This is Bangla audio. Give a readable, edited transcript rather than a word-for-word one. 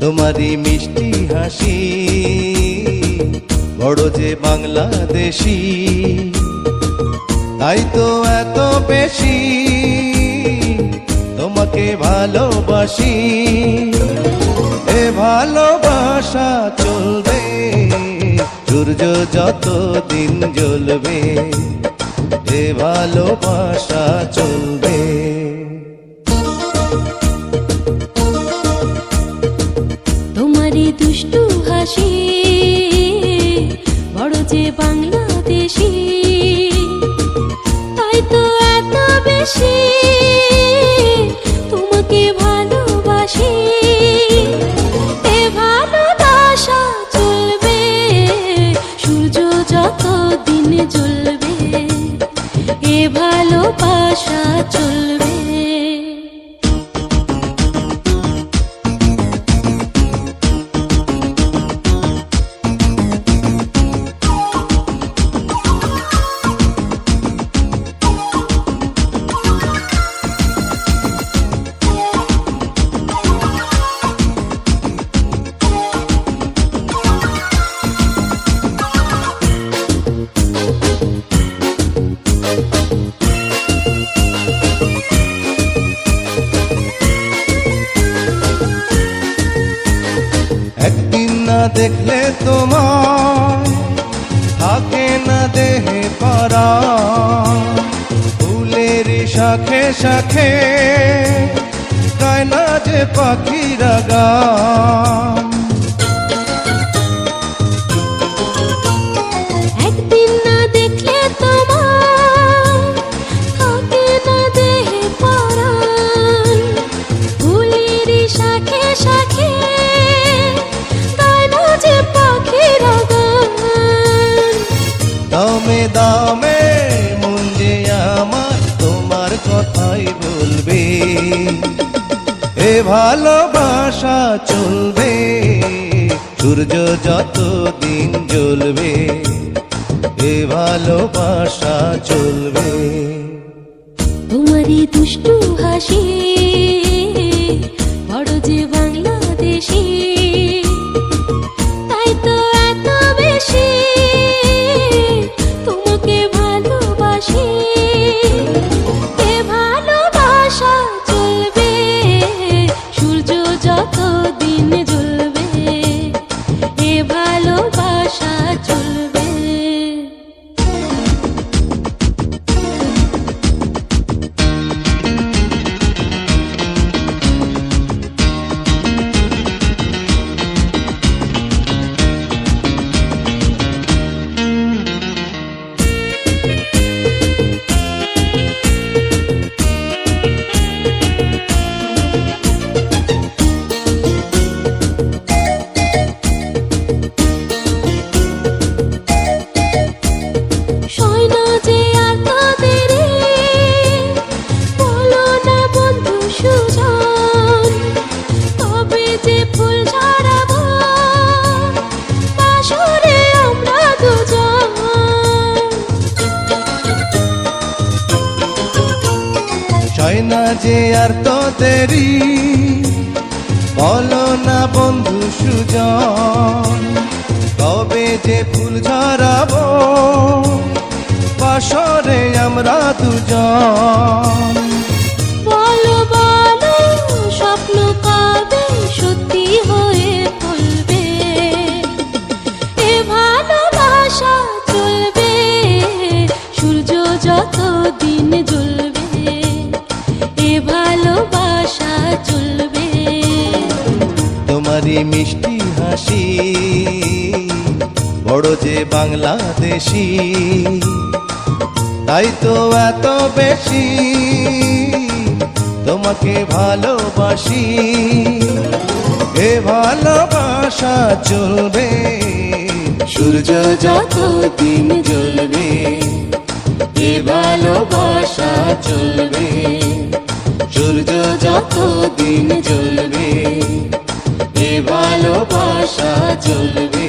তোমারই মিষ্টি হাসি বড় যে বাংলাদেশি, তাই তো এত বেশি তোমাকে ভালোবাসি। এ ভালোবাসা চলবে সূর্য যত দিন জ্বলবে, এ ভালোবাসা চলবে। তোমারই দুষ্টু হাসি বড় যে বাংলাদেশি, তাই তো এত বেশি তোমাকে ভালোবাসি। এ ভালোবাসা চলবে সূর্য যত দিন জ্বলবে, এ ভালোবাসা চলবে। একদিন না দেখলে তোমার থাকে না দেহে পারা, ফুলের শাখে শাখে গায় না যে পাখিরা গান। একদিন না দেখলে তোমার থাকে না দেহে পরাণ, ফুলের শাখে শাখে গায় না যে পাখিরা গান। দামে দামে মন যে আমার তোমার কথাই বলবে, এ ভালোবাসা চলবে সূর্য যত দিন জ্বলবে, এ ভালোবাসা চলবে। তোমারই দুষ্টু হাসি বড় যে বাংলাদেশি, তাই তো এত বেশি তোমাকে ভালোবাসি। এ ভালোবাসা চলবে সূর্য যত দিন জ্বলবে, এ ভালোবাসা চলবে। হয় না যে আর তো দেরি, বলো না বন্ধু সুজন, কবে যে ফুল ঝরাবো বাসরে আমরা দুজন। বলো বলো স্বপ্ন কবে সত্যি হয়ে ফলবে, এ ভালোবাসা চলবে সূর্য যত দিন জ্বলবে, এ ভালোবাসা চলবে। তোমারই মিষ্টি হাসি বড় যে বাংলাদেশি, তাই তো এত বেশি তোমাকে ভালোবাসি। এ ভালোবাসা চলবে সূর্য যত দিন জ্বলবে, এ ভালোবাসা চলবে সূর্য যত দিন জ্বলবে, এ ভালোবাসা চলবে।